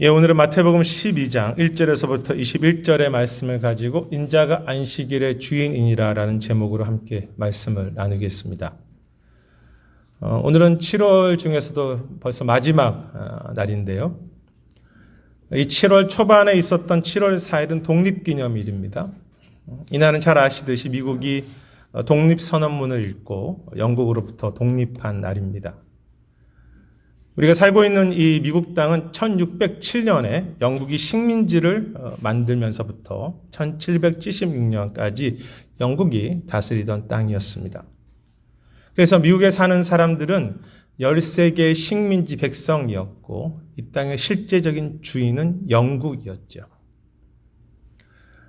오늘은 마태복음 12장 1절에서부터 21절의 말씀을 가지고 인자가 안식일의 주인이니라라는 제목으로 함께 말씀을 나누겠습니다. 오늘은 7월 중에서도 벌써 마지막 날인데요. 이 7월 초반에 있었던 7월 4일은 독립기념일입니다. 이날은 잘 아시듯이 미국이 독립선언문을 읽고 영국으로부터 독립한 날입니다. 우리가 살고 있는 이 미국 땅은 1607년에 영국이 식민지를 만들면서부터 1776년까지 영국이 다스리던 땅이었습니다. 그래서 미국에 사는 사람들은 13개의 식민지 백성이었고 이 땅의 실제적인 주인은 영국이었죠.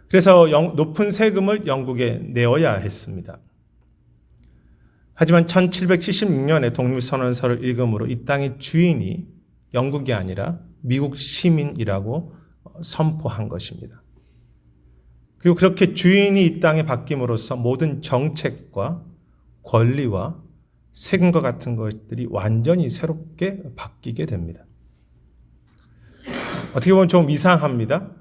그래서 높은 세금을 영국에 내어야 했습니다. 하지만 1776년에 독립선언서를 읽음으로 이 땅의 주인이 영국이 아니라 미국 시민이라고 선포한 것입니다. 그리고 그렇게 주인이 이 땅에 바뀜으로써 모든 정책과 권리와 세금과 같은 것들이 완전히 새롭게 바뀌게 됩니다. 어떻게 보면 좀 이상합니다.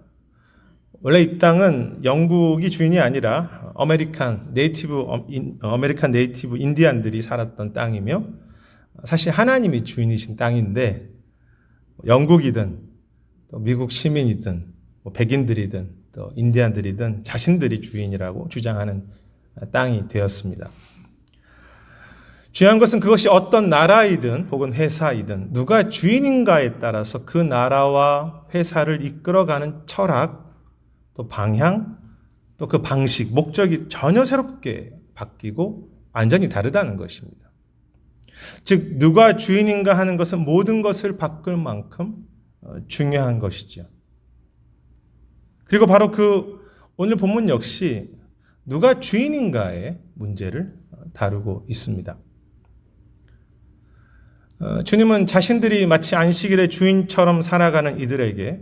원래 이 땅은 영국이 주인이 아니라 아메리칸 네이티브 인디안들이 살았던 땅이며 사실 하나님이 주인이신 땅인데 영국이든 또 미국 시민이든 백인들이든 또 인디안들이든 자신들이 주인이라고 주장하는 땅이 되었습니다. 중요한 것은 그것이 어떤 나라이든 혹은 회사이든 누가 주인인가에 따라서 그 나라와 회사를 이끌어가는 철학 또 방향, 또 그 방식, 목적이 전혀 새롭게 바뀌고 완전히 다르다는 것입니다. 즉, 누가 주인인가 하는 것은 모든 것을 바꿀 만큼 중요한 것이죠. 그리고 바로 오늘 본문 역시 누가 주인인가의 문제를 다루고 있습니다. 주님은 자신들이 마치 안식일의 주인처럼 살아가는 이들에게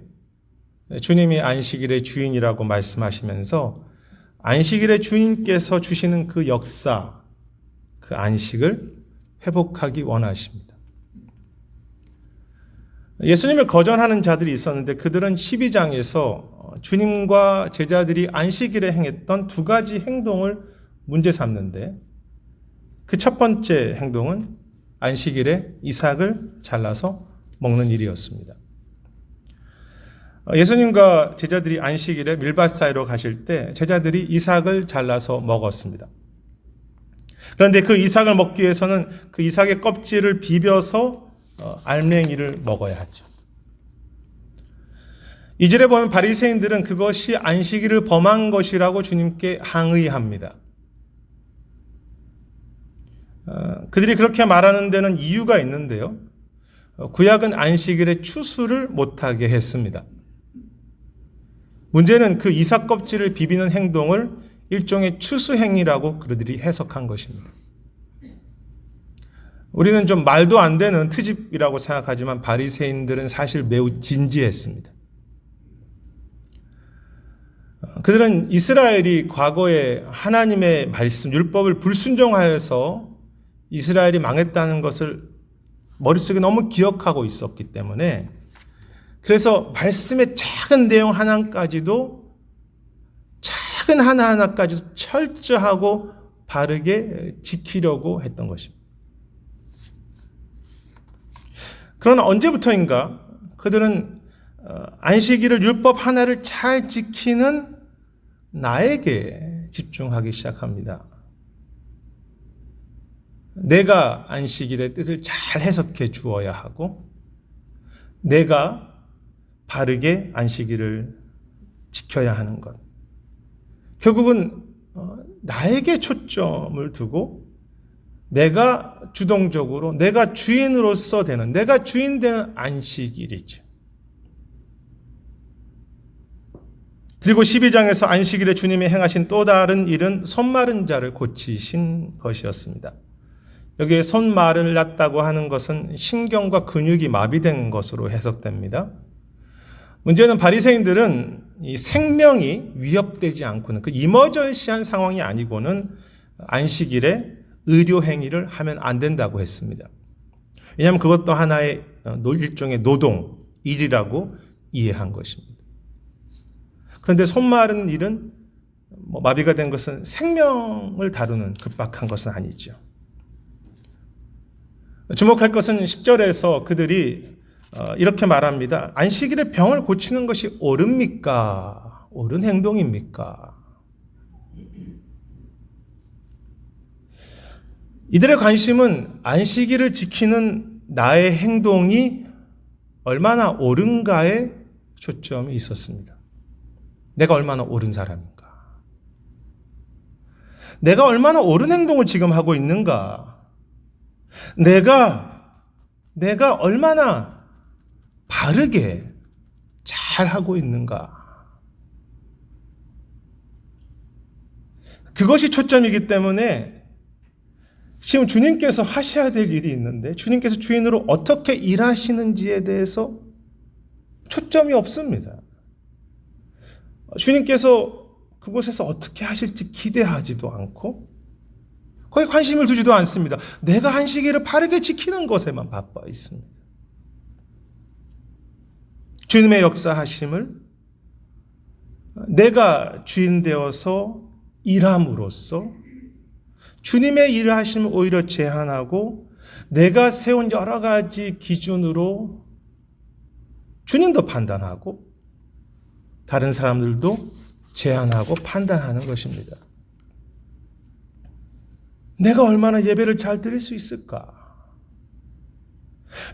주님이 안식일의 주인이라고 말씀하시면서 안식일의 주인께서 주시는 그 역사, 그 안식을 회복하기 원하십니다. 예수님을 거절하는 자들이 있었는데 그들은 12장에서 주님과 제자들이 안식일에 행했던 두 가지 행동을 문제 삼는데 그 첫 번째 행동은 안식일에 이삭을 잘라서 먹는 일이었습니다. 예수님과 제자들이 안식일에 밀밭 사이로 가실 때 제자들이 이삭을 잘라서 먹었습니다. 그런데 그 이삭을 먹기 위해서는 그 이삭의 껍질을 비벼서 알맹이를 먹어야 하죠. 이 절에 보면 바리새인들은 그것이 안식일을 범한 것이라고 주님께 항의합니다. 그들이 그렇게 말하는 데는 이유가 있는데요. 구약은 안식일에 추수를 못하게 했습니다. 문제는 그 이삭 껍질을 비비는 행동을 일종의 추수행위라고 그들이 해석한 것입니다. 우리는 좀 말도 안 되는 트집이라고 생각하지만 바리새인들은 사실 매우 진지했습니다. 그들은 이스라엘이 과거에 하나님의 말씀, 율법을 불순종하여서 이스라엘이 망했다는 것을 머릿속에 너무 기억하고 있었기 때문에 그래서 말씀의 작은 내용 하나까지도 작은 하나하나까지도 철저하고 바르게 지키려고 했던 것입니다. 그러나 언제부터인가 그들은 안식일을 율법 하나를 잘 지키는 나에게 집중하기 시작합니다. 내가 안식일의 뜻을 잘 해석해 주어야 하고 내가 바르게 안식일을 지켜야 하는 것. 결국은 나에게 초점을 두고 내가 주동적으로 내가 주인으로서 되는 내가 주인 되는 안식일이죠. 그리고 12장에서 안식일에 주님이 행하신 또 다른 일은 손 마른 자를 고치신 것이었습니다. 여기에 손 마르다고 하는 것은 신경과 근육이 마비된 것으로 해석됩니다. 문제는 바리새인들은 이 생명이 위협되지 않고는 그 이머전시한 상황이 아니고는 안식일에 의료 행위를 하면 안 된다고 했습니다. 왜냐하면 그것도 하나의 일종의 노동, 일이라고 이해한 것입니다. 그런데 손마른 일은 마비가 된 것은 생명을 다루는 급박한 것은 아니죠. 주목할 것은 10절에서 그들이 이렇게 말합니다. 안식일에 병을 고치는 것이 옳습니까? 옳은 행동입니까? 이들의 관심은 안식일을 지키는 나의 행동이 얼마나 옳은가에 초점이 있었습니다. 내가 얼마나 옳은 사람인가? 내가 얼마나 옳은 행동을 지금 하고 있는가? 내가 얼마나 바르게 잘 하고 있는가? 그것이 초점이기 때문에 지금 주님께서 하셔야 될 일이 있는데 주님께서 주인으로 어떻게 일하시는지에 대해서 초점이 없습니다. 주님께서 그곳에서 어떻게 하실지 기대하지도 않고 거기에 관심을 두지도 않습니다. 내가 안식일을 바르게 지키는 것에만 바빠 있습니다. 주님의 역사하심을 내가 주인 되어서 일함으로써 주님의 일을 하심을 오히려 제한하고 내가 세운 여러 가지 기준으로 주님도 판단하고 다른 사람들도 제한하고 판단하는 것입니다. 내가 얼마나 예배를 잘 드릴 수 있을까?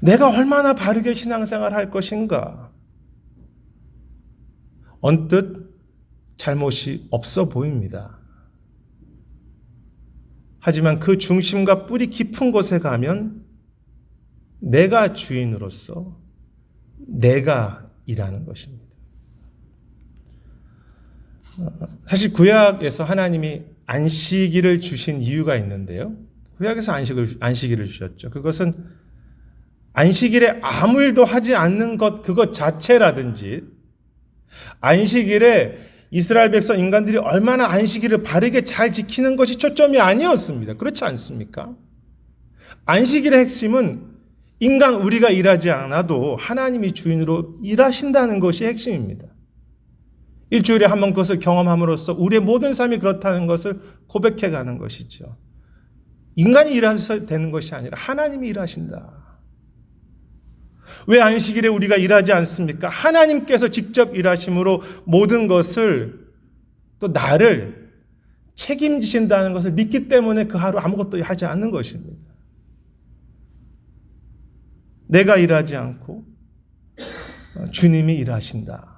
내가 얼마나 바르게 신앙생활을 할 것인가? 언뜻 잘못이 없어 보입니다. 하지만 그 중심과 뿌리 깊은 곳에 가면 내가 주인으로서 내가 일하는 것입니다. 사실 구약에서 하나님이 안식일을 주신 이유가 있는데요. 구약에서 안식일을 주셨죠. 그것은 안식일에 아무 일도 하지 않는 것 그것 자체라든지 안식일에 이스라엘 백성 인간들이 얼마나 안식일을 바르게 잘 지키는 것이 초점이 아니었습니다. 그렇지 않습니까? 안식일의 핵심은 인간 우리가 일하지 않아도 하나님이 주인으로 일하신다는 것이 핵심입니다. 일주일에 한 번 그것을 경험함으로써 우리의 모든 삶이 그렇다는 것을 고백해가는 것이죠. 인간이 일해서 되는 것이 아니라 하나님이 일하신다. 왜 안식일에 우리가 일하지 않습니까? 하나님께서 직접 일하심으로 모든 것을 또 나를 책임지신다는 것을 믿기 때문에 그 하루 아무것도 하지 않는 것입니다. 내가 일하지 않고 주님이 일하신다.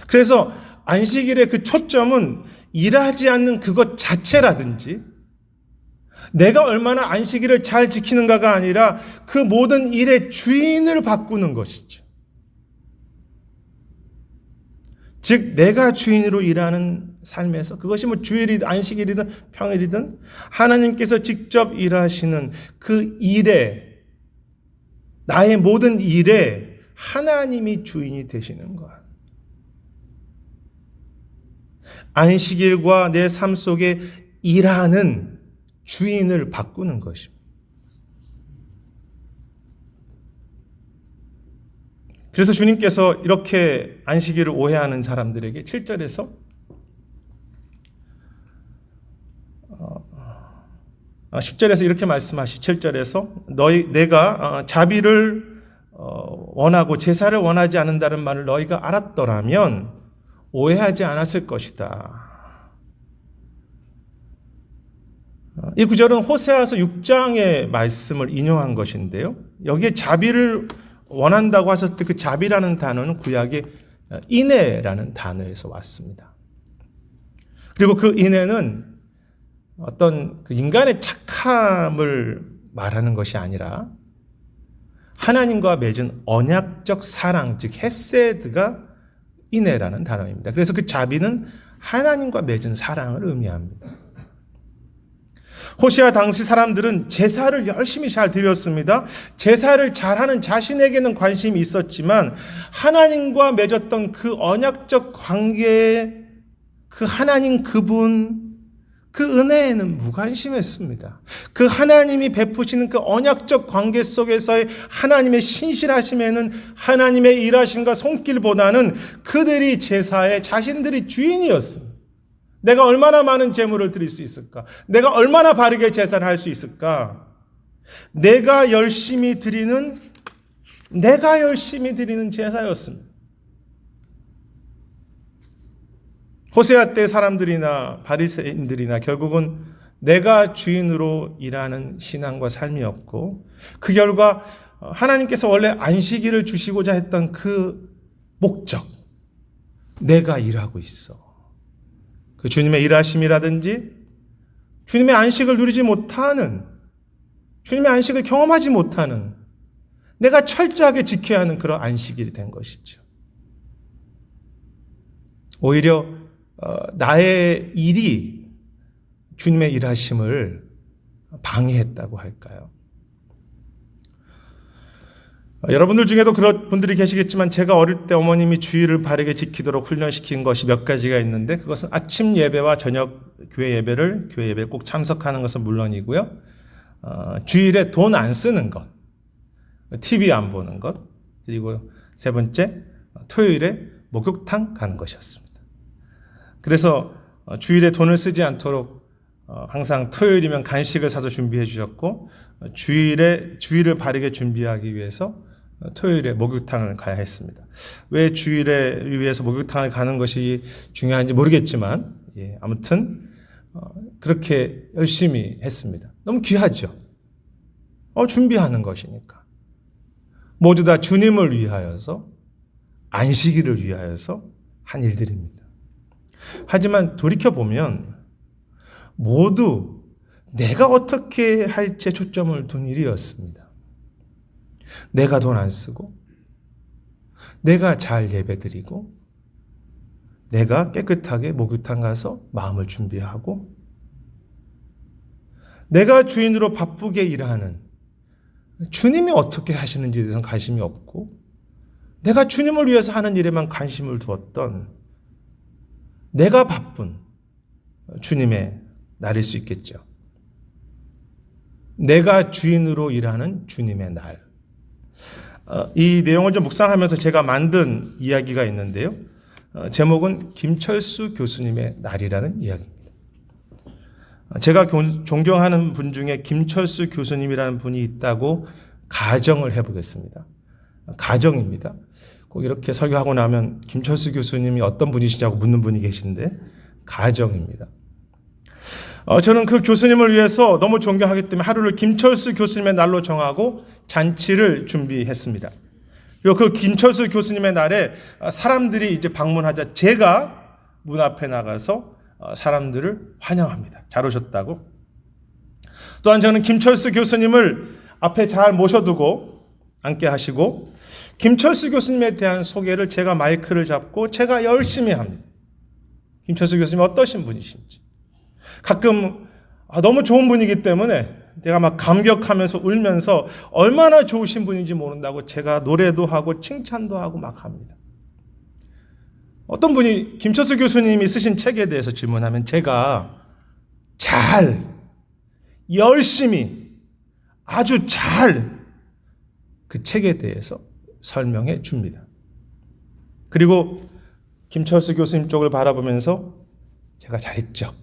그래서 안식일의 그 초점은 일하지 않는 그것 자체라든지 내가 얼마나 안식일을 잘 지키는가가 아니라 그 모든 일의 주인을 바꾸는 것이죠. 즉 내가 주인으로 일하는 삶에서 그것이 주일이든 안식일이든 평일이든 하나님께서 직접 일하시는 그 일에 나의 모든 일에 하나님이 주인이 되시는 것. 안식일과 내 삶 속에 일하는 주인을 바꾸는 것입니다. 그래서 주님께서 이렇게 안식일을 오해하는 사람들에게 7절에서 10절에서 이렇게 말씀하시 7절에서 내가 자비를 원하고 제사를 원하지 않는다는 말을 너희가 알았더라면 오해하지 않았을 것이다. 이 구절은 호세아서 6장의 말씀을 인용한 것인데요. 여기에 자비를 원한다고 하셨을 때 그 자비라는 단어는 구약의 인애라는 단어에서 왔습니다. 그리고 그 인애는 어떤 그 인간의 착함을 말하는 것이 아니라 하나님과 맺은 언약적 사랑, 즉 헤세드가 인애라는 단어입니다. 그래서 그 자비는 하나님과 맺은 사랑을 의미합니다. 호시아 당시 사람들은 제사를 열심히 잘 드렸습니다. 제사를 잘하는 자신에게는 관심이 있었지만 하나님과 맺었던 그 언약적 관계에 그 하나님 그분, 그 은혜에는 무관심했습니다. 그 하나님이 베푸시는 그 언약적 관계 속에서의 하나님의 신실하심에는 하나님의 일하심과 손길보다는 그들이 제사의 자신들이 주인이었습니다. 내가 얼마나 많은 제물을 드릴 수 있을까? 내가 얼마나 바르게 제사를 할 수 있을까? 내가 열심히 드리는 제사였습니다. 호세아 때 사람들이나 바리새인들이나 결국은 내가 주인으로 일하는 신앙과 삶이었고, 그 결과 하나님께서 원래 안식일을 주시고자 했던 그 목적, 내가 일하고 있어. 그 주님의 일하심이라든지 주님의 안식을 누리지 못하는, 주님의 안식을 경험하지 못하는, 내가 철저하게 지켜야 하는 그런 안식일이 된 것이죠. 오히려 나의 일이 주님의 일하심을 방해했다고 할까요? 여러분들 중에도 그런 분들이 계시겠지만, 제가 어릴 때 어머님이 주일을 바르게 지키도록 훈련시킨 것이 몇 가지가 있는데, 그것은 아침 예배와 저녁 교회 예배에 꼭 참석하는 것은 물론이고요. 주일에 돈 안 쓰는 것, TV 안 보는 것, 그리고 세 번째, 토요일에 목욕탕 가는 것이었습니다. 그래서 주일에 돈을 쓰지 않도록 항상 토요일이면 간식을 사서 준비해 주셨고, 주일을 바르게 준비하기 위해서 토요일에 목욕탕을 가야 했습니다. 왜 주일에 위해서 목욕탕을 가는 것이 중요한지 모르겠지만, 아무튼 그렇게 열심히 했습니다. 너무 귀하죠. 준비하는 것이니까. 모두 다 주님을 위하여서, 안식일을 위하여서 한 일들입니다. 하지만 돌이켜보면 모두 내가 어떻게 할지에 초점을 둔 일이었습니다. 내가 돈 안 쓰고, 내가 잘 예배드리고, 내가 깨끗하게 목욕탕 가서 마음을 준비하고, 내가 주인으로 바쁘게 일하는, 주님이 어떻게 하시는지에 대해서는 관심이 없고, 내가 주님을 위해서 하는 일에만 관심을 두었던 내가 바쁜 주님의 날일 수 있겠죠. 내가 주인으로 일하는 주님의 날. 이 내용을 좀 묵상하면서 제가 만든 이야기가 있는데요. 제목은 김철수 교수님의 날이라는 이야기입니다. 제가 존경하는 분 중에 김철수 교수님이라는 분이 있다고 가정을 해보겠습니다. 가정입니다. 꼭 이렇게 설교하고 나면 김철수 교수님이 어떤 분이시냐고 묻는 분이 계신데, 가정입니다. 저는 그 교수님을 위해서 너무 존경하기 때문에 하루를 김철수 교수님의 날로 정하고 잔치를 준비했습니다. 그리고 그 김철수 교수님의 날에 사람들이 이제 방문하자 제가 문 앞에 나가서 사람들을 환영합니다. 잘 오셨다고. 또한 저는 김철수 교수님을 앞에 잘 모셔두고 앉게 하시고, 김철수 교수님에 대한 소개를 제가 마이크를 잡고 제가 열심히 합니다. 김철수 교수님이 어떠신 분이신지. 가끔 너무 좋은 분이기 때문에 내가 막 감격하면서 울면서 얼마나 좋으신 분인지 모른다고 제가 노래도 하고 칭찬도 하고 막 합니다. 어떤 분이 김철수 교수님이 쓰신 책에 대해서 질문하면 제가 열심히, 아주 잘 그 책에 대해서 설명해 줍니다. 그리고 김철수 교수님 쪽을 바라보면서 제가 잘했죠.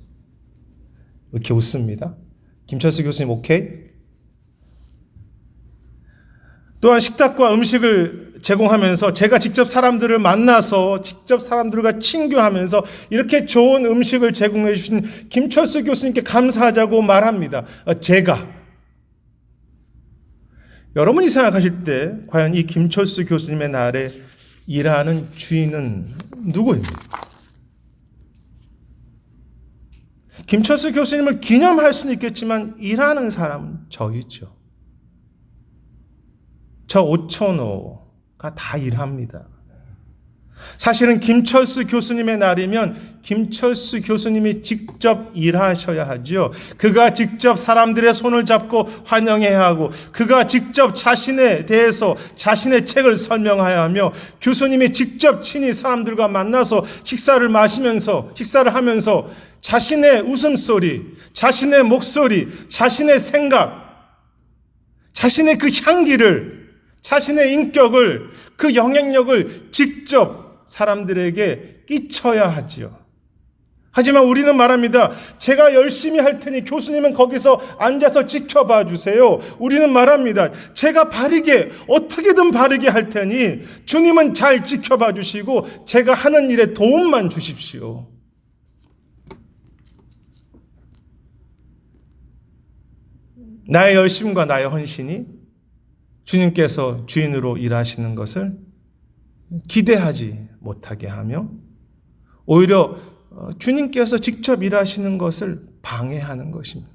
이렇게 웃습니다. 김철수 교수님 오케이? 또한 식탁과 음식을 제공하면서 제가 직접 사람들을 만나서 직접 사람들과 친교하면서 이렇게 좋은 음식을 제공해 주신 김철수 교수님께 감사하자고 말합니다. 제가. 여러분이 생각하실 때 과연 이 김철수 교수님의 날에 일하는 주인은 누구입니까? 김철수 교수님을 기념할 수는 있겠지만 일하는 사람은 저이죠. 저 5,500가 다 일합니다. 사실은 김철수 교수님의 날이면 김철수 교수님이 직접 일하셔야 하죠. 그가 직접 사람들의 손을 잡고 환영해야 하고, 그가 직접 자신에 대해서 자신의 책을 설명해야 하며, 교수님이 직접 친히 사람들과 만나서 식사를 하면서 자신의 웃음소리, 자신의 목소리, 자신의 생각, 자신의 그 향기를, 자신의 인격을, 그 영향력을 직접 사람들에게 끼쳐야 하지요. 하지만 우리는 말합니다. 제가 열심히 할 테니 교수님은 거기서 앉아서 지켜봐 주세요. 우리는 말합니다. 제가 어떻게든 바르게 할 테니 주님은 잘 지켜봐 주시고 제가 하는 일에 도움만 주십시오. 나의 열심과 나의 헌신이 주님께서 주인으로 일하시는 것을 기대하지 못하게 하며, 오히려 주님께서 직접 일하시는 것을 방해하는 것입니다.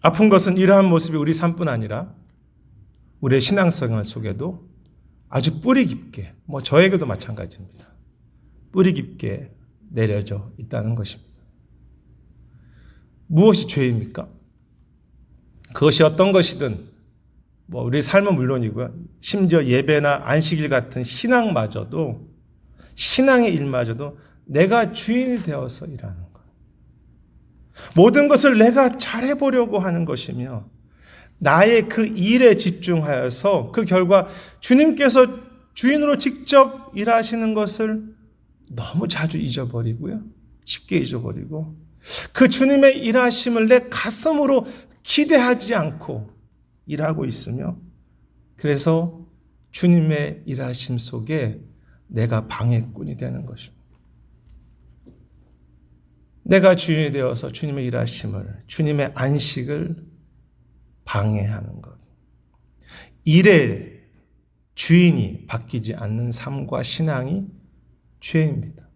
아픈 것은 이러한 모습이 우리 삶뿐 아니라 우리의 신앙생활 속에도 아주 뿌리 깊게, 저에게도 마찬가지입니다. 뿌리 깊게 내려져 있다는 것입니다. 무엇이 죄입니까? 그것이 어떤 것이든 우리 삶은 물론이고요. 심지어 예배나 안식일 같은 신앙의 일마저도 내가 주인이 되어서 일하는 것. 모든 것을 내가 잘해보려고 하는 것이며, 나의 그 일에 집중하여서 그 결과 주님께서 주인으로 직접 일하시는 것을 너무 자주 잊어버리고요. 쉽게 잊어버리고, 그 주님의 일하심을 내 가슴으로 기대하지 않고 일하고 있으며, 그래서 주님의 일하심 속에 내가 방해꾼이 되는 것입니다. 내가 주인이 되어서 주님의 일하심을, 주님의 안식을 방해하는 것. 일의 주인이 바뀌지 않는 삶과 신앙이 죄입니다.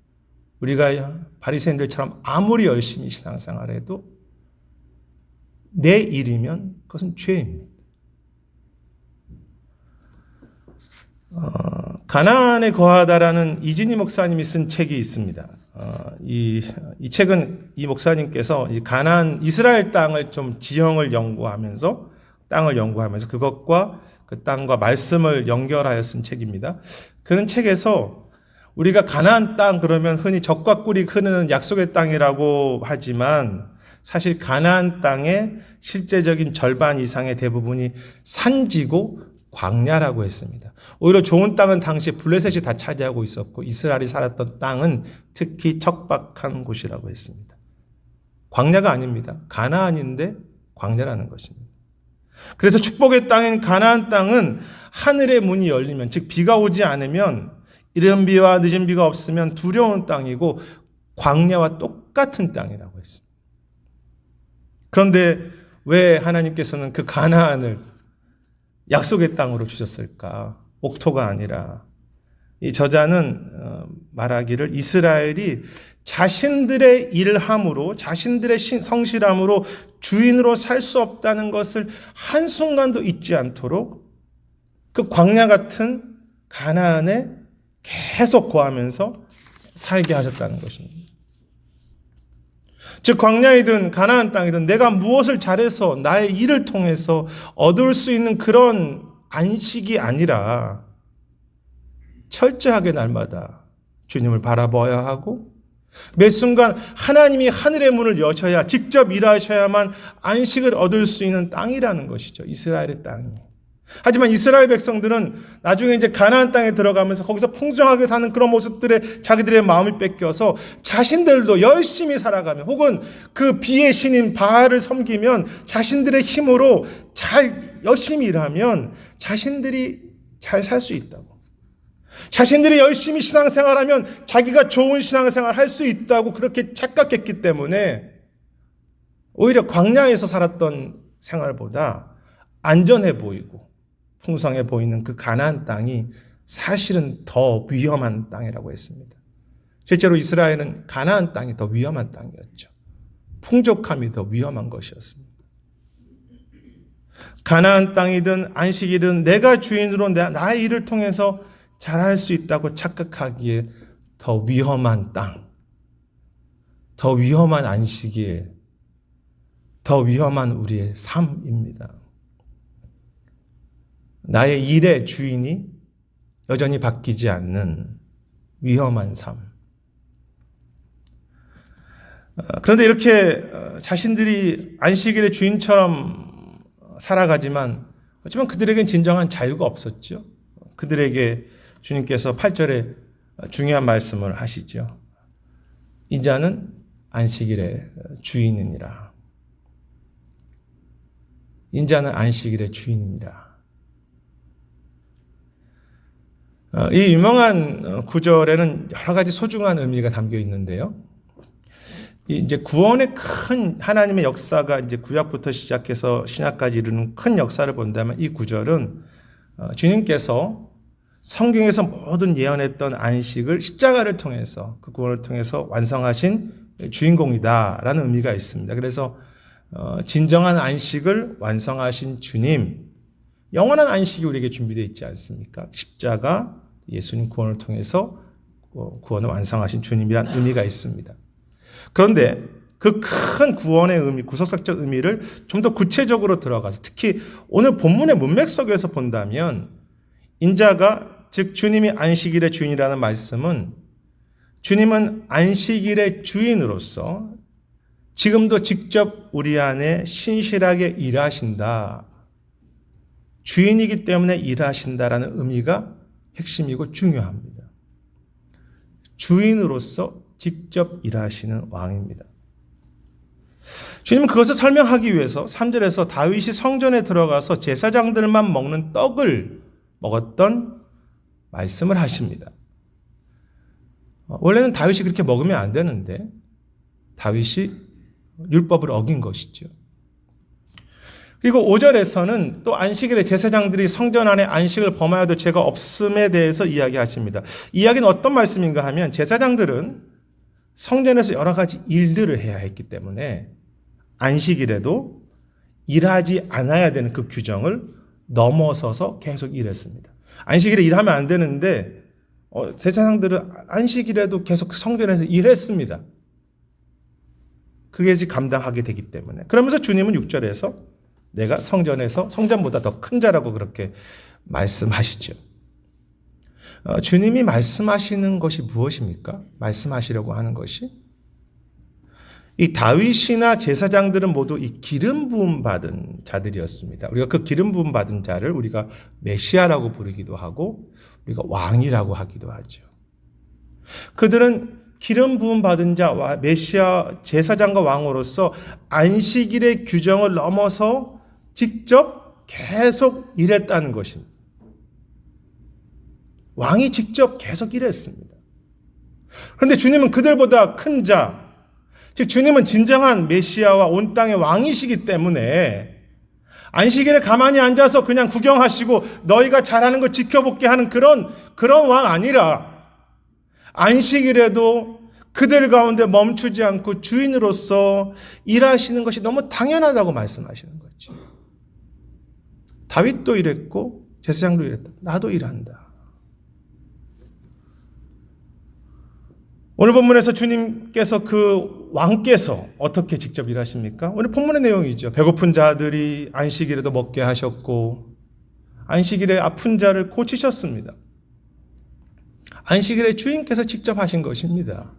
우리가 바리새인들처럼 아무리 열심히 신앙생활해도 내 일이면 그것은 죄입니다. 가나안에 거하다라는 이진희 목사님이 쓴 책이 있습니다. 이 책은 이 목사님께서 가나안 이스라엘 땅을 좀 지형을 연구하면서 그것과 그 땅과 말씀을 연결하여 쓴 책입니다. 그런 책에서 우리가 가나안 땅 그러면 흔히 젖과 꿀이 흐르는 약속의 땅이라고 하지만, 사실 가나안 땅의 실제적인 절반 이상의 대부분이 산지고 광야라고 했습니다. 오히려 좋은 땅은 당시 블레셋이 다 차지하고 있었고, 이스라엘이 살았던 땅은 특히 척박한 곳이라고 했습니다. 광야가 아닙니다. 가나안인데 광야라는 것입니다. 그래서 축복의 땅인 가나안 땅은 하늘의 문이 열리면, 즉 비가 오지 않으면, 이른 비와 늦은 비가 없으면 두려운 땅이고 광야와 똑같은 땅이라고 했습니다. 그런데 왜 하나님께서는 그 가나안을 약속의 땅으로 주셨을까? 옥토가 아니라. 이 저자는 말하기를 이스라엘이 자신들의 일함으로, 자신들의 성실함으로 주인으로 살 수 없다는 것을 한순간도 잊지 않도록 그 광야 같은 가나안에 계속 거하면서 살게 하셨다는 것입니다. 즉 광야이든 가나안 땅이든 내가 무엇을 잘해서 나의 일을 통해서 얻을 수 있는 그런 안식이 아니라, 철저하게 날마다 주님을 바라봐야 하고, 매 순간 하나님이 하늘의 문을 여셔야, 직접 일하셔야만 안식을 얻을 수 있는 땅이라는 것이죠. 이스라엘의 땅이. 하지만 이스라엘 백성들은 나중에 이제 가나안 땅에 들어가면서 거기서 풍성하게 사는 그런 모습들에 자기들의 마음이 뺏겨서 자신들도 열심히 살아가면, 혹은 그 비의 신인 바알을 섬기면, 자신들의 힘으로 열심히 일하면 자신들이 잘 살 수 있다고, 자신들이 열심히 신앙생활하면 자기가 좋은 신앙생활 할 수 있다고 그렇게 착각했기 때문에 오히려 광야에서 살았던 생활보다 안전해 보이고 풍성해 보이는 그 가나안 땅이 사실은 더 위험한 땅이라고 했습니다. 실제로 이스라엘은 가나안 땅이 더 위험한 땅이었죠. 풍족함이 더 위험한 것이었습니다. 가나안 땅이든 안식이든 내가 주인으로 나의 일을 통해서 잘할 수 있다고 착각하기에 더 위험한 땅, 더 위험한 안식일, 더 위험한 우리의 삶입니다. 나의 일의 주인이 여전히 바뀌지 않는 위험한 삶. 그런데 이렇게 자신들이 안식일의 주인처럼 살아가지만 하지만 그들에겐 진정한 자유가 없었죠. 그들에게 주님께서 8절에 중요한 말씀을 하시죠. 인자는 안식일의 주인이니라. 인자는 안식일의 주인이니라. 이 유명한 구절에는 여러 가지 소중한 의미가 담겨 있는데요. 이제 구원의 큰 하나님의 역사가 이제 구약부터 시작해서 신약까지 이르는 큰 역사를 본다면 이 구절은 주님께서 성경에서 모든 예언했던 안식을 십자가를 통해서 그 구원을 통해서 완성하신 주인공이다라는 의미가 있습니다. 그래서 진정한 안식을 완성하신 주님, 영원한 안식이 우리에게 준비되어 있지 않습니까? 십자가 예수님 구원을 통해서 구원을 완성하신 주님이라는 의미가 있습니다. 그런데 그 큰 구원의 의미, 구속사적 의미를 좀 더 구체적으로 들어가서 특히 오늘 본문의 문맥 속에서 본다면 인자가 즉 주님이 안식일의 주인이라는 말씀은 주님은 안식일의 주인으로서 지금도 직접 우리 안에 신실하게 일하신다. 주인이기 때문에 일하신다라는 의미가 핵심이고 중요합니다. 주인으로서 직접 일하시는 왕입니다. 주님은 그것을 설명하기 위해서 3절에서 다윗이 성전에 들어가서 제사장들만 먹는 떡을 먹었던 말씀을 하십니다. 원래는 다윗이 그렇게 먹으면 안 되는데 다윗이 율법을 어긴 것이죠. 그리고 5절에서는 또 안식일에 제사장들이 성전 안에 안식을 범하여도 죄가 없음에 대해서 이야기하십니다. 이야기는 어떤 말씀인가 하면 제사장들은 성전에서 여러 가지 일들을 해야 했기 때문에 안식일에도 일하지 않아야 되는 그 규정을 넘어서서 계속 일했습니다. 안식일에 일하면 안 되는데 제사장들은 안식일에도 계속 성전에서 일했습니다. 그게 이제 감당하게 되기 때문에. 그러면서 주님은 6절에서 내가 성전에서 성전보다 더 큰 자라고 그렇게 말씀하시죠. 주님이 말씀하시는 것이 무엇입니까? 말씀하시려고 하는 것이? 이 다윗이나 제사장들은 모두 이 기름 부음 받은 자들이었습니다. 우리가 그 기름 부음 받은 자를 우리가 메시아라고 부르기도 하고 우리가 왕이라고 하기도 하죠. 그들은 기름 부음 받은 자와 메시아 제사장과 왕으로서 안식일의 규정을 넘어서 직접 계속 일했다는 것입니다. 왕이 직접 계속 일했습니다. 그런데 주님은 그들보다 큰 자, 즉 주님은 진정한 메시아와 온 땅의 왕이시기 때문에 안식일에 가만히 앉아서 그냥 구경하시고 너희가 잘하는 거 지켜볼게 하는 그런 왕 아니라 안식일에도 그들 가운데 멈추지 않고 주인으로서 일하시는 것이 너무 당연하다고 말씀하시는 거죠. 다윗도 일했고 제사장도 일했다. 나도 일한다. 오늘 본문에서 주님께서 그 왕께서 어떻게 직접 일하십니까? 오늘 본문의 내용이죠. 배고픈 자들이 안식일에도 먹게 하셨고 안식일에 아픈 자를 고치셨습니다. 안식일에 주인께서 직접 하신 것입니다.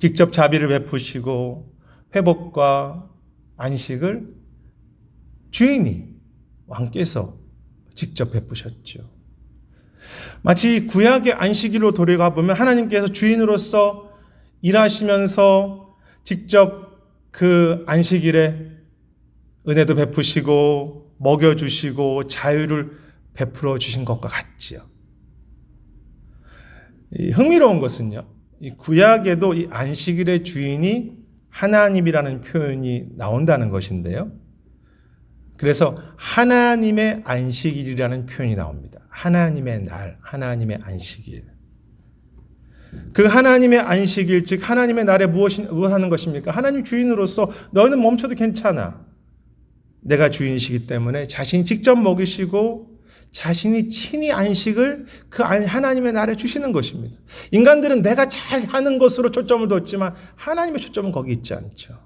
직접 자비를 베푸시고 회복과 안식을 주인이 왕께서 직접 베푸셨죠. 마치 구약의 안식일로 돌아가 보면 하나님께서 주인으로서 일하시면서 직접 그 안식일에 은혜도 베푸시고 먹여주시고 자유를 베풀어 주신 것과 같지요. 흥미로운 것은요, 이 구약에도 이 안식일의 주인이 하나님이라는 표현이 나온다는 것인데요. 그래서 하나님의 안식일이라는 표현이 나옵니다. 하나님의 날, 하나님의 안식일. 그 하나님의 안식일, 즉 하나님의 날에 무엇 하는 것입니까? 하나님 주인으로서 너희는 멈춰도 괜찮아. 내가 주인이시기 때문에 자신이 직접 먹이시고 자신이 친히 안식을 그 하나님의 나라에 주시는 것입니다. 인간들은 내가 잘하는 것으로 초점을 뒀지만 하나님의 초점은 거기 있지 않죠.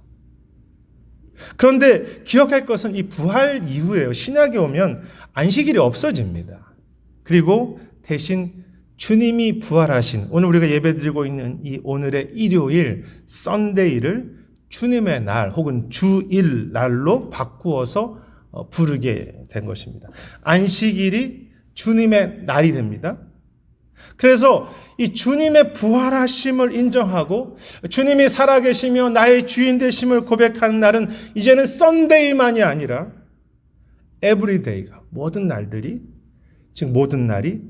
그런데 기억할 것은 이 부활 이후에요. 신약에 오면 안식일이 없어집니다. 그리고 대신 주님이 부활하신 오늘 우리가 예배드리고 있는 이 오늘의 일요일 썬데이를 주님의 날 혹은 주일 날로 바꾸어서 부르게 된 것입니다. 안식일이 주님의 날이 됩니다. 그래서 이 주님의 부활하심을 인정하고 주님이 살아계시며 나의 주인 되심을 고백하는 날은 이제는 썬데이만이 아니라 에브리데이가 모든 날들이 즉 모든 날이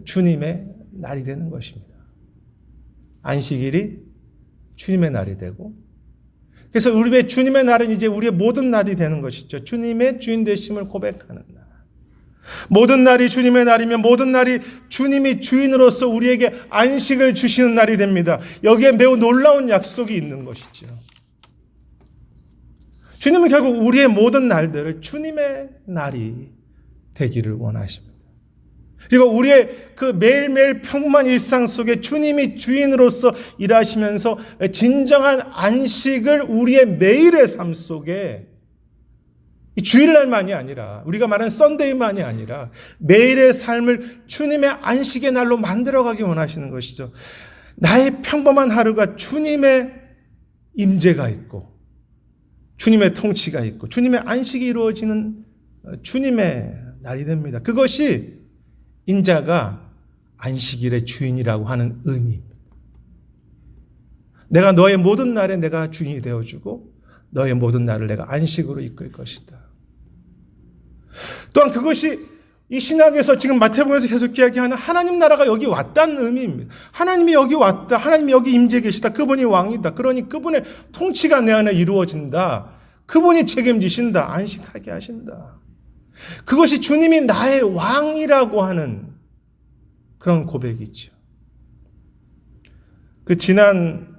주님의 날이 되는 것입니다. 안식일이 주님의 날이 되고 그래서 우리의 주님의 날은 이제 우리의 모든 날이 되는 것이죠. 주님의 주인 되심을 고백하는 날. 모든 날이 주님의 날이면 모든 날이 주님이 주인으로서 우리에게 안식을 주시는 날이 됩니다. 여기에 매우 놀라운 약속이 있는 것이죠. 주님은 결국 우리의 모든 날들을 주님의 날이 되기를 원하십니다. 그리고 우리의 그 매일매일 평범한 일상 속에 주님이 주인으로서 일하시면서 진정한 안식을 우리의 매일의 삶 속에 주일날만이 아니라 우리가 말하는 썬데이만이 아니라 매일의 삶을 주님의 안식의 날로 만들어가기 원하시는 것이죠. 나의 평범한 하루가 주님의 임재가 있고 주님의 통치가 있고 주님의 안식이 이루어지는 주님의 날이 됩니다. 그것이 인자가 안식일의 주인이라고 하는 의미입니다. 내가 너의 모든 날에 내가 주인이 되어주고 너의 모든 날을 내가 안식으로 이끌 것이다. 또한 그것이 이 신약에서 지금 마태복음에서 계속 이야기하는 하나님 나라가 여기 왔다는 의미입니다. 하나님이 여기 왔다. 하나님이 여기 임재해 계시다. 그분이 왕이다. 그러니 그분의 통치가 내 안에 이루어진다. 그분이 책임지신다. 안식하게 하신다. 그것이 주님이 나의 왕이라고 하는 그런 고백이죠. 그 지난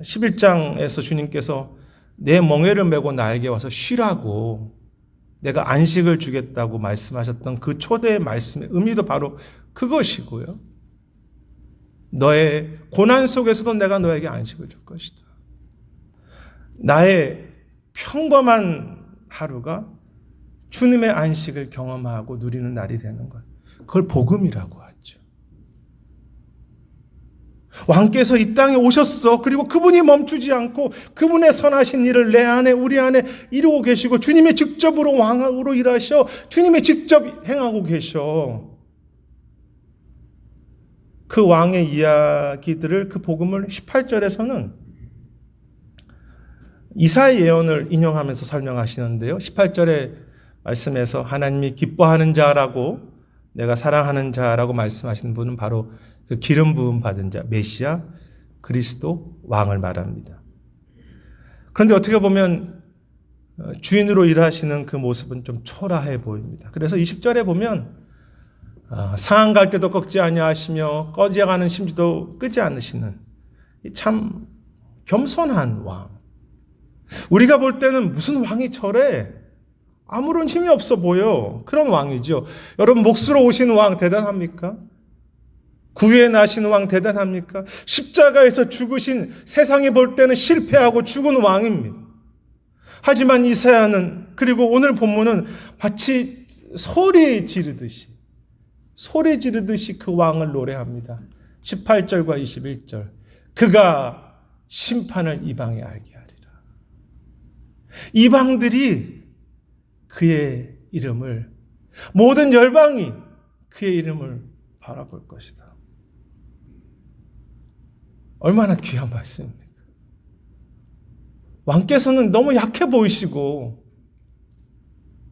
11장에서 주님께서 내 멍에를 메고 나에게 와서 쉬라고 내가 안식을 주겠다고 말씀하셨던 그 초대의 말씀의 의미도 바로 그것이고요. 너의 고난 속에서도 내가 너에게 안식을 줄 것이다. 나의 평범한 하루가 주님의 안식을 경험하고 누리는 날이 되는 것. 그걸 복음이라고 하죠. 왕께서 이 땅에 오셨어. 그리고 그분이 멈추지 않고 그분의 선하신 일을 내 안에 우리 안에 이루고 계시고 주님이 직접으로 왕으로 일하셔. 주님이 직접 행하고 계셔. 그 왕의 이야기들을 그 복음을 18절에서는 이사야 예언을 인용하면서 설명하시는데요. 18절에 말씀에서 하나님이 기뻐하는 자라고 내가 사랑하는 자라고 말씀하시는 분은 바로 그 기름 부음 받은 자 메시아 그리스도 왕을 말합니다. 그런데 어떻게 보면 주인으로 일하시는 그 모습은 좀 초라해 보입니다. 그래서 20절에 보면 상한 갈 때도 꺾지 아니하시며 꺼져가는 심지도 끄지 않으시는 참 겸손한 왕. 우리가 볼 때는 무슨 왕이 저래? 아무런 힘이 없어 보여. 그런 왕이죠. 여러분 몫으로 오신 왕 대단합니까? 구유에 나신 왕 대단합니까? 십자가에서 죽으신 세상이 볼 때는 실패하고 죽은 왕입니다. 하지만 이사야는 그리고 오늘 본문은 마치 소리 지르듯이 그 왕을 노래합니다. 18절과 21절. 그가 심판을 이방에 알게 하리라. 이방들이 그의 이름을 모든 열방이 그의 이름을 바라볼 것이다. 얼마나 귀한 말씀입니까? 왕께서는 너무 약해 보이시고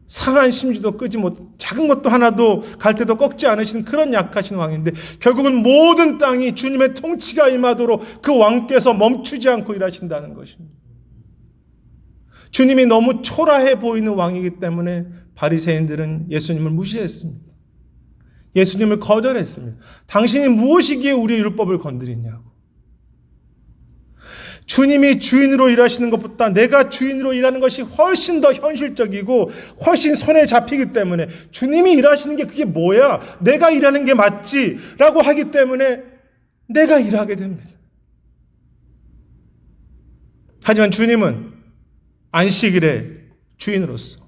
상한 심지도 끄지 못 작은 것도 하나도 갈 때도 꺾지 않으시는 그런 약하신 왕인데 결국은 모든 땅이 주님의 통치가 임하도록 그 왕께서 멈추지 않고 일하신다는 것입니다. 주님이 너무 초라해 보이는 왕이기 때문에 바리새인들은 예수님을 무시했습니다. 예수님을 거절했습니다. 당신이 무엇이기에 우리의 율법을 건드리냐고. 주님이 주인으로 일하시는 것보다 내가 주인으로 일하는 것이 훨씬 더 현실적이고 훨씬 손에 잡히기 때문에 주님이 일하시는 게 그게 뭐야? 내가 일하는 게 맞지? 라고 하기 때문에 내가 일하게 됩니다. 하지만 주님은 안식일의 주인으로서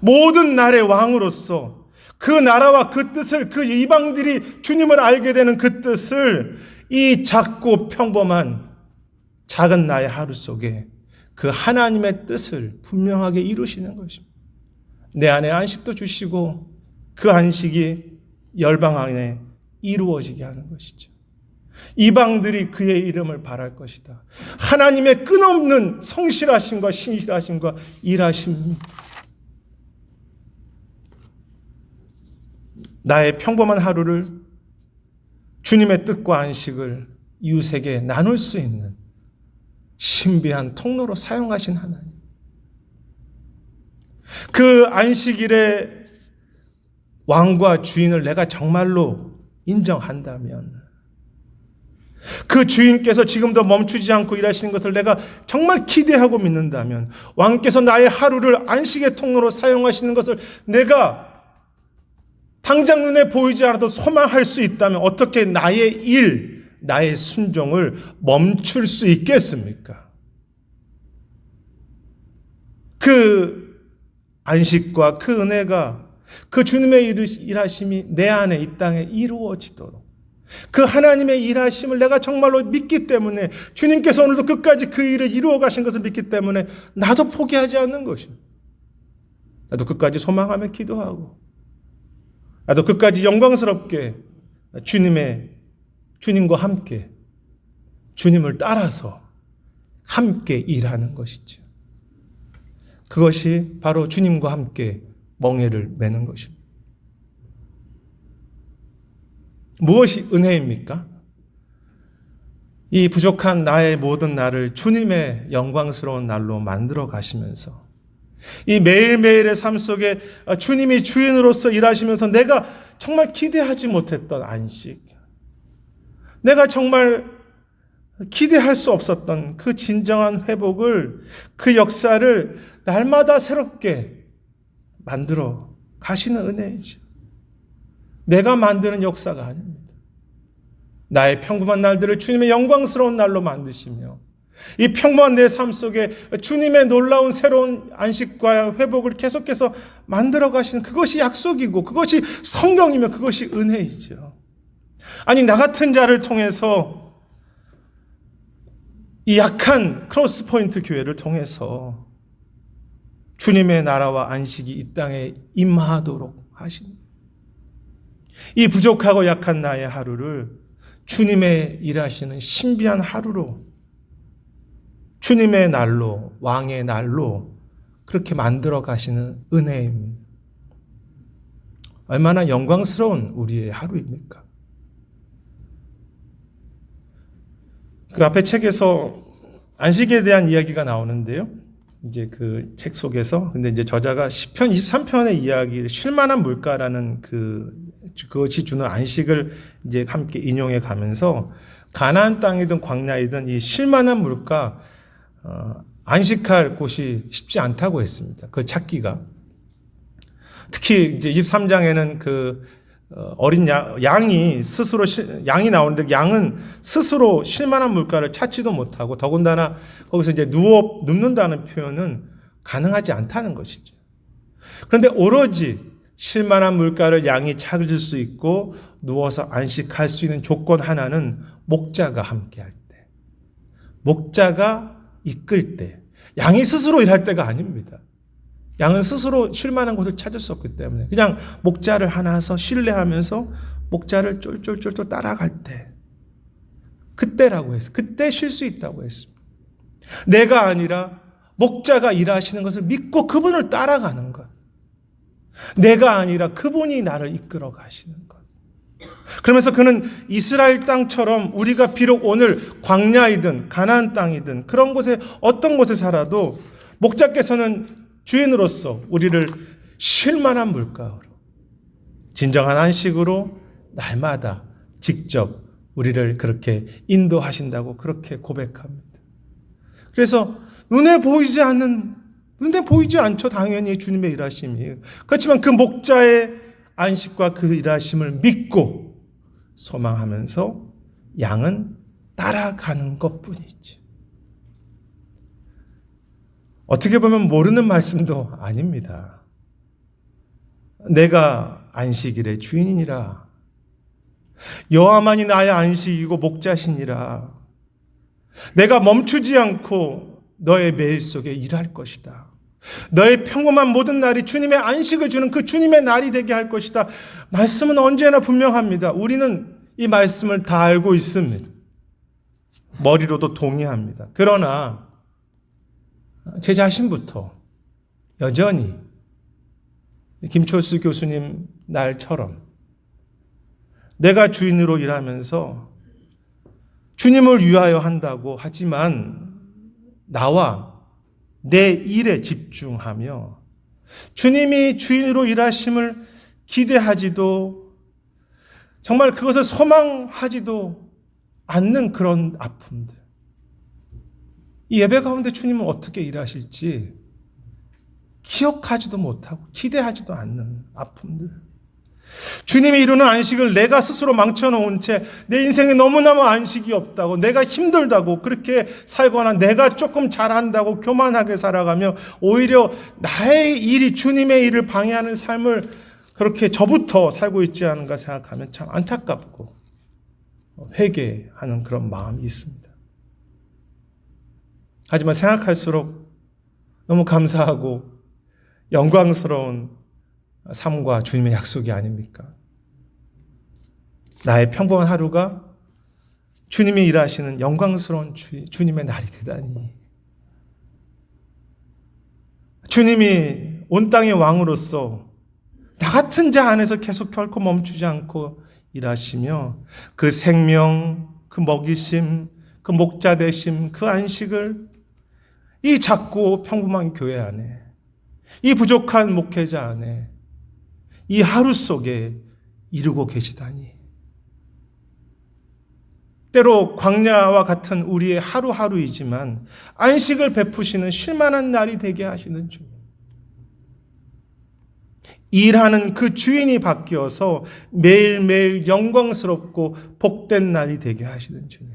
모든 날의 왕으로서 그 나라와 그 뜻을 그 이방들이 주님을 알게 되는 그 뜻을 이 작고 평범한 작은 나의 하루 속에 그 하나님의 뜻을 분명하게 이루시는 것입니다. 내 안에 안식도 주시고 그 안식이 열방 안에 이루어지게 하는 것이죠. 이방들이 그의 이름을 바랄 것이다. 하나님의 끊없는 성실하심과 신실하심과 일하심. 나의 평범한 하루를 주님의 뜻과 안식을 이웃에게 나눌 수 있는 신비한 통로로 사용하신 하나님. 그 안식일의 왕과 주인을 내가 정말로 인정한다면 그 주인께서 지금도 멈추지 않고 일하시는 것을 내가 정말 기대하고 믿는다면 왕께서 나의 하루를 안식의 통로로 사용하시는 것을 내가 당장 눈에 보이지 않아도 소망할 수 있다면 어떻게 나의 일, 나의 순종을 멈출 수 있겠습니까? 그 안식과 그 은혜가 그 주님의 일하심이 내 안에 이 땅에 이루어지도록 그 하나님의 일하심을 내가 정말로 믿기 때문에 주님께서 오늘도 끝까지 그 일을 이루어 가신 것을 믿기 때문에 나도 포기하지 않는 것입니다. 나도 끝까지 소망하며 기도하고 나도 끝까지 영광스럽게 주님과 함께 주님을 따라서 함께 일하는 것이죠. 그것이 바로 주님과 함께 멍에를 매는 것입니다. 무엇이 은혜입니까? 이 부족한 나의 모든 날을 주님의 영광스러운 날로 만들어 가시면서 이 매일매일의 삶 속에 주님이 주인으로서 일하시면서 내가 정말 기대하지 못했던 안식, 내가 정말 기대할 수 없었던 그 진정한 회복을, 그 역사를 날마다 새롭게 만들어 가시는 은혜이죠. 내가 만드는 역사가 아닙니다. 나의 평범한 날들을 주님의 영광스러운 날로 만드시며 이 평범한 내 삶 속에 주님의 놀라운 새로운 안식과 회복을 계속해서 만들어 가시는 그것이 약속이고 그것이 성경이며 그것이 은혜이죠. 아니 나 같은 자를 통해서 이 약한 크로스포인트 교회를 통해서 주님의 나라와 안식이 이 땅에 임하도록 하십니다. 이 부족하고 약한 나의 하루를 주님의 일하시는 신비한 하루로 주님의 날로, 왕의 날로 그렇게 만들어 가시는 은혜입니다. 얼마나 영광스러운 우리의 하루입니까? 그 앞에 책에서 안식에 대한 이야기가 나오는데요. 이제 그 책 속에서 근데 이제 저자가 시편 23편의 이야기, 쉴만한 물가라는 그것이 주는 안식을 이제 함께 인용해 가면서 가나안 땅이든 광야이든 이 쉴만한 물가 안식할 곳이 쉽지 않다고 했습니다. 그걸 찾기가. 특히 이제 23장에는 그 어린 양이 나오는데 양은 스스로 쉴만한 물가를 찾지도 못하고 더군다나 거기서 이제 눕는다는 표현은 가능하지 않다는 것이죠. 그런데 오로지 쉴만한 물가를 양이 찾을 수 있고 누워서 안식할 수 있는 조건 하나는 목자가 함께할 때, 목자가 이끌 때, 양이 스스로 일할 때가 아닙니다. 양은 스스로 쉴 만한 곳을 찾을 수 없기 때문에 그냥 목자를 하나서 신뢰하면서 목자를 쫄쫄쫄쫄 따라갈 때, 그때라고 했어요. 그때 쉴 수 있다고 했습니다. 내가 아니라 목자가 일하시는 것을 믿고 그분을 따라가는 것. 내가 아니라 그분이 나를 이끌어 가시는 것. 그러면서 그는 이스라엘 땅처럼 우리가 비록 오늘 광야이든 가나안 땅이든 그런 곳에 어떤 곳에 살아도 목자께서는 주인으로서 우리를 쉴 만한 물가로 진정한 안식으로 날마다 직접 우리를 그렇게 인도하신다고 그렇게 고백합니다. 그래서 눈에 보이지 않죠. 당연히 주님의 일하심이. 그렇지만 그 목자의 안식과 그 일하심을 믿고 소망하면서 양은 따라가는 것뿐이지. 어떻게 보면 모르는 말씀도 아닙니다. 내가 안식일의 주인이라. 여호와만이 나의 안식이고 목자시니라. 내가 멈추지 않고 너의 매일 속에 일할 것이다. 너의 평범한 모든 날이 주님의 안식을 주는 그 주님의 날이 되게 할 것이다. 말씀은 언제나 분명합니다. 우리는 이 말씀을 다 알고 있습니다. 머리로도 동의합니다. 그러나 제 자신부터 여전히 김철수 교수님 날처럼 내가 주인으로 일하면서 주님을 위하여 한다고 하지만 나와 내 일에 집중하며 주님이 주인으로 일하심을 기대하지도 정말 그것을 소망하지도 않는 그런 아픔들. 이 예배 가운데 주님은 어떻게 일하실지 기억하지도 못하고 기대하지도 않는 아픔들. 주님이 이루는 안식을 내가 스스로 망쳐놓은 채 내 인생에 너무너무 안식이 없다고, 내가 힘들다고 그렇게 살거나 내가 조금 잘한다고 교만하게 살아가며 오히려 나의 일이 주님의 일을 방해하는 삶을 그렇게 저부터 살고 있지 않은가 생각하면 참 안타깝고 회개하는 그런 마음이 있습니다. 하지만 생각할수록 너무 감사하고 영광스러운 삶과 주님의 약속이 아닙니까? 나의 평범한 하루가 주님이 일하시는 영광스러운 주님의 날이 되다니. 주님이 온 땅의 왕으로서 나 같은 자 안에서 계속 결코 멈추지 않고 일하시며 그 생명, 그 먹이심, 그 목자 되심, 그 안식을 이 작고 평범한 교회 안에, 이 부족한 목회자 안에, 이 하루 속에 이루고 계시다니. 때로 광야와 같은 우리의 하루하루이지만 안식을 베푸시는 쉴만한 날이 되게 하시는 주님. 일하는 그 주인이 바뀌어서 매일매일 영광스럽고 복된 날이 되게 하시는 주님.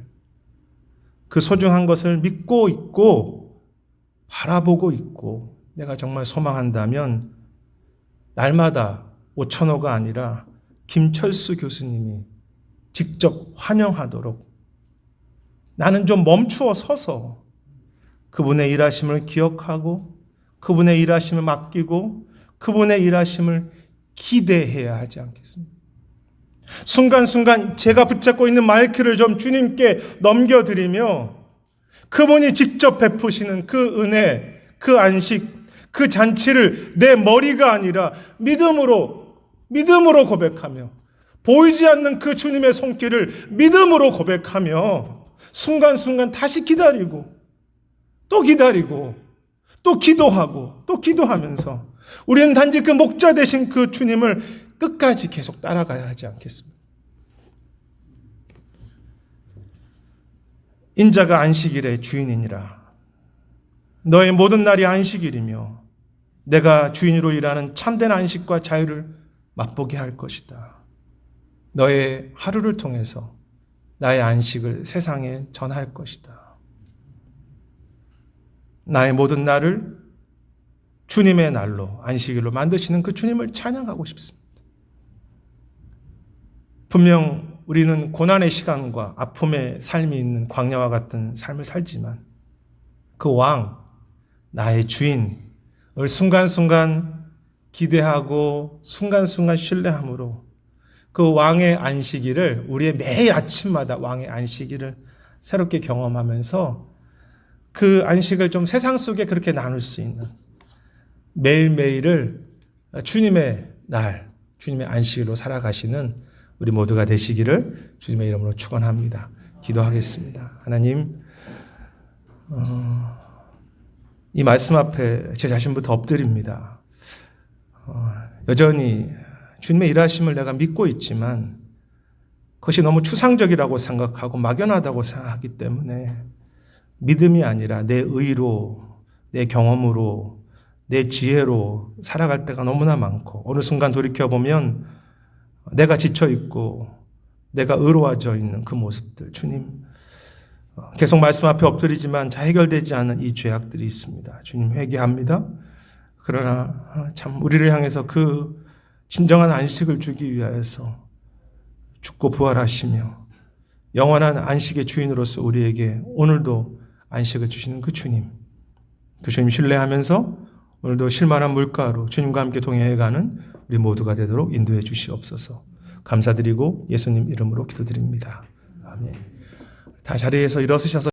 그 소중한 것을 믿고 있고 바라보고 있고 내가 정말 소망한다면 날마다 오천호가 아니라 김철수 교수님이 직접 환영하도록 나는 좀 멈추어 서서 그분의 일하심을 기억하고 그분의 일하심을 맡기고 그분의 일하심을 기대해야 하지 않겠습니까? 순간순간 제가 붙잡고 있는 마이크를 좀 주님께 넘겨드리며 그분이 직접 베푸시는 그 은혜, 그 안식, 그 잔치를 내 머리가 아니라 믿음으로 고백하며 보이지 않는 그 주님의 손길을 믿음으로 고백하며 순간순간 다시 기다리고 또 기다리고 또 기도하고 또 기도하면서 우리는 단지 그 목자 되신 그 주님을 끝까지 계속 따라가야 하지 않겠습니까? 인자가 안식일의 주인이니라. 너의 모든 날이 안식일이며 내가 주인으로 일하는 참된 안식과 자유를 맛보게 할 것이다. 너의 하루를 통해서 나의 안식을 세상에 전할 것이다. 나의 모든 날을 주님의 날로 안식일로 만드시는 그 주님을 찬양하고 싶습니다. 분명 우리는 고난의 시간과 아픔의 삶이 있는 광야와 같은 삶을 살지만 그 왕, 나의 주인을 순간순간 기대하고 순간순간 신뢰함으로 그 왕의 안식일을 우리의 매일 아침마다 왕의 안식일을 새롭게 경험하면서 그 안식을 좀 세상 속에 그렇게 나눌 수 있는 매일매일을 주님의 날, 주님의 안식일로 살아가시는 우리 모두가 되시기를 주님의 이름으로 축원합니다. 기도하겠습니다. 하나님, 이 말씀 앞에 제 자신부터 엎드립니다. 여전히 주님의 일하심을 내가 믿고 있지만 그것이 너무 추상적이라고 생각하고 막연하다고 생각하기 때문에 믿음이 아니라 내 의로, 내 경험으로, 내 지혜로 살아갈 때가 너무나 많고 어느 순간 돌이켜보면 내가 지쳐있고 내가 의로워져 있는 그 모습들, 주님 계속 말씀 앞에 엎드리지만 잘 해결되지 않은 이 죄악들이 있습니다. 주님 회개합니다. 그러나 참 우리를 향해서 그 진정한 안식을 주기 위하여서 죽고 부활하시며 영원한 안식의 주인으로서 우리에게 오늘도 안식을 주시는 그 주님 신뢰하면서 오늘도 실만한 물가로 주님과 함께 동행해가는 우리 모두가 되도록 인도해 주시옵소서. 감사드리고 예수님 이름으로 기도드립니다. 아멘. 다 자리에서 일어서셔서